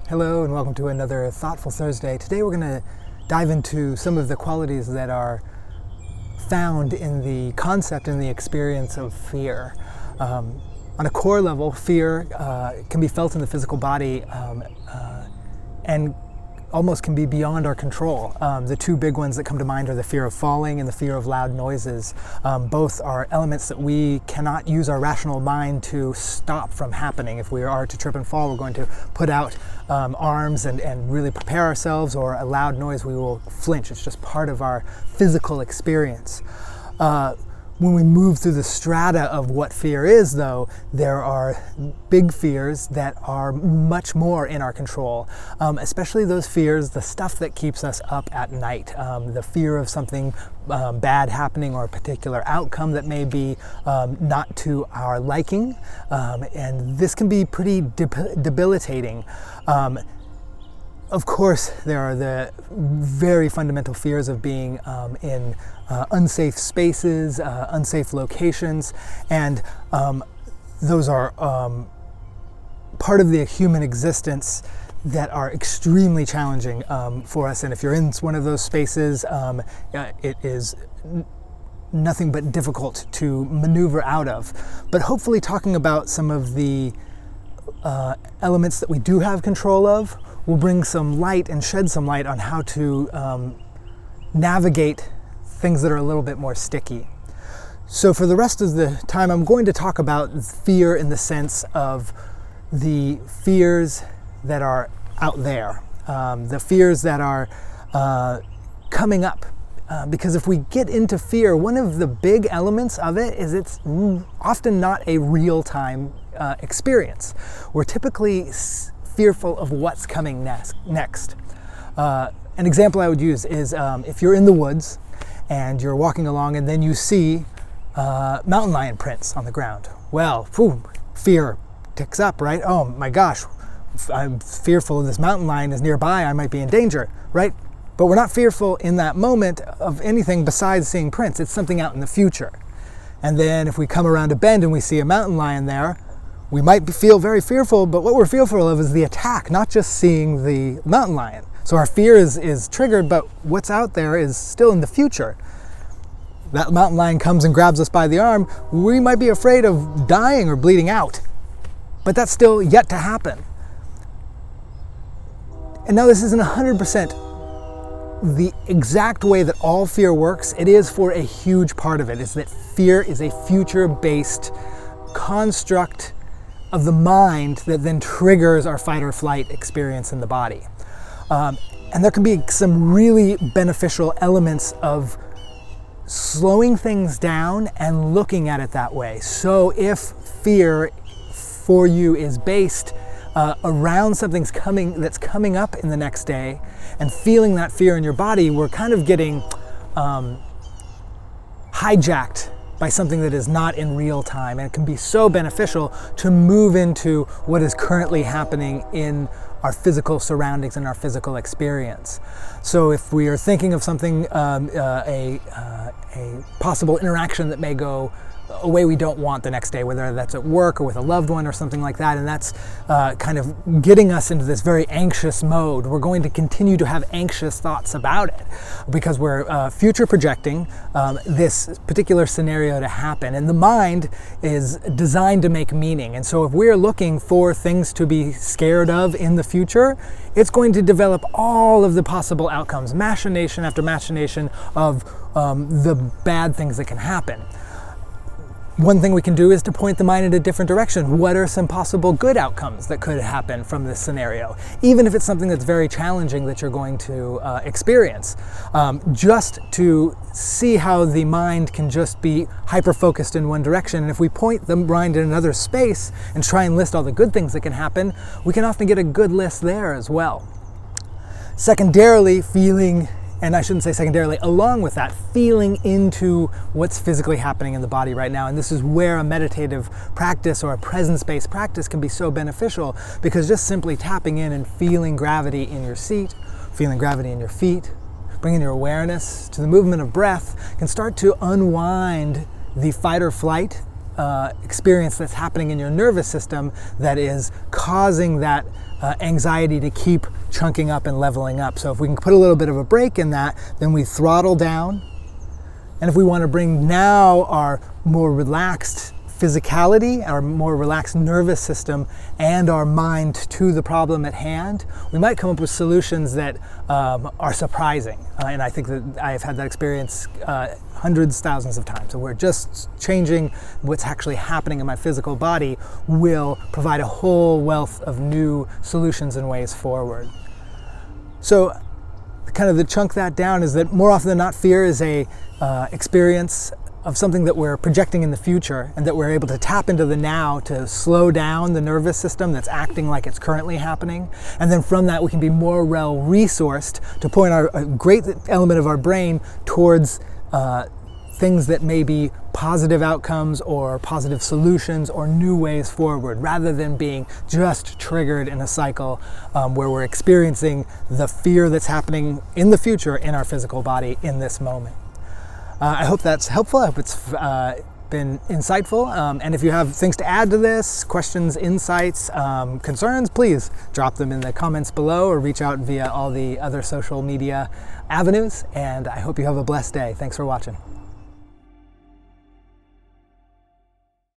Hello and welcome to another Thoughtful Thursday. Today we're going to dive into some of the qualities that are found in the concept and the experience of fear. On a core level, fear can be felt in the physical body and almost can be beyond our control. The two big ones that come to mind are the fear of falling and the fear of loud noises. Both are elements that we cannot use our rational mind to stop from happening. If we are to trip and fall, we're going to put out arms and really prepare ourselves, or a loud noise, we will flinch. It's just part of our physical experience. When we move through the strata of what fear is, though, there are big fears that are much more in our control, especially those fears, the stuff that keeps us up at night, the fear of something bad happening or a particular outcome that may be not to our liking, and this can be pretty debilitating. Of course, there are the very fundamental fears of being in unsafe spaces, unsafe locations, and those are part of the human existence that are extremely challenging for us. And if you're in one of those spaces, it is nothing but difficult to maneuver out of. But hopefully talking about some of the elements that we do have control of will bring some light and shed some light on how to navigate things that are a little bit more sticky. So for the rest of the time, I'm going to talk about fear in the sense of the fears that are out there, the fears that are coming up. Because if we get into fear, one of the big elements of it is it's often not a real-time experience. We're typically fearful of what's coming next. An example I would use is if you're in the woods and you're walking along and then you see mountain lion prints on the ground. Well, fear ticks up, right? Oh my gosh, I'm fearful this mountain lion is nearby, I might be in danger, right? But we're not fearful in that moment of anything besides seeing prints. It's something out in the future. And then if we come around a bend and we see a mountain lion there, we might feel very fearful, but what we're fearful of is the attack, not just seeing the mountain lion. So our fear is triggered, but what's out there is still in the future. That mountain lion comes and grabs us by the arm, we might be afraid of dying or bleeding out, but that's still yet to happen. And now this isn't 100% the exact way that all fear works. It is for a huge part of it, is that fear is a future-based construct of the mind that then triggers our fight or flight experience in the body. And there can be some really beneficial elements of slowing things down and looking at it that way. So if fear for you is based around something that's coming up in the next day, and feeling that fear in your body, we're kind of getting hijacked by something that is not in real time. And it can be so beneficial to move into what is currently happening in our physical surroundings and our physical experience. So if we are thinking of something, a possible interaction that may go a way we don't want the next day, whether that's at work or with a loved one or something like that, and that's kind of getting us into this very anxious mode, we're going to continue to have anxious thoughts about it because we're future projecting this particular scenario to happen. And the mind is designed to make meaning. And so if we're looking for things to be scared of in the future, it's going to develop all of the possible outcomes, machination after machination of the bad things that can happen. One thing we can do is to point the mind in a different direction. What are some possible good outcomes that could happen from this scenario? Even if it's something that's very challenging that you're going to experience. Just to see how the mind can just be hyper-focused in one direction. And if we point the mind in another space and try and list all the good things that can happen, we can often get a good list there as well. Secondarily, along with that, feeling into what's physically happening in the body right now. And this is where a meditative practice or a presence-based practice can be so beneficial, because just simply tapping in and feeling gravity in your seat, feeling gravity in your feet, bringing your awareness to the movement of breath can start to unwind the fight or flight experience that's happening in your nervous system that is causing that anxiety to keep chunking up and leveling up. So if we can put a little bit of a break in that, then we throttle down. And if we want to bring now our more relaxed physicality, our more relaxed nervous system, and our mind to the problem at hand, we might come up with solutions that are surprising. And I think that I have had that experience hundreds, thousands of times. So we're just changing what's actually happening in my physical body will provide a whole wealth of new solutions and ways forward. So kind of to chunk that down is that more often than not, fear is a experience of something that we're projecting in the future, and that we're able to tap into the now to slow down the nervous system that's acting like it's currently happening. And then from that, we can be more well resourced to point a great element of our brain towards things that may be positive outcomes or positive solutions or new ways forward, rather than being just triggered in a cycle where we're experiencing the fear that's happening in the future in our physical body in this moment. I hope that's helpful. I hope it's been insightful. And if you have things to add to this, questions, insights, concerns, please drop them in the comments below or reach out via all the other social media avenues. And I hope you have a blessed day. Thanks for watching.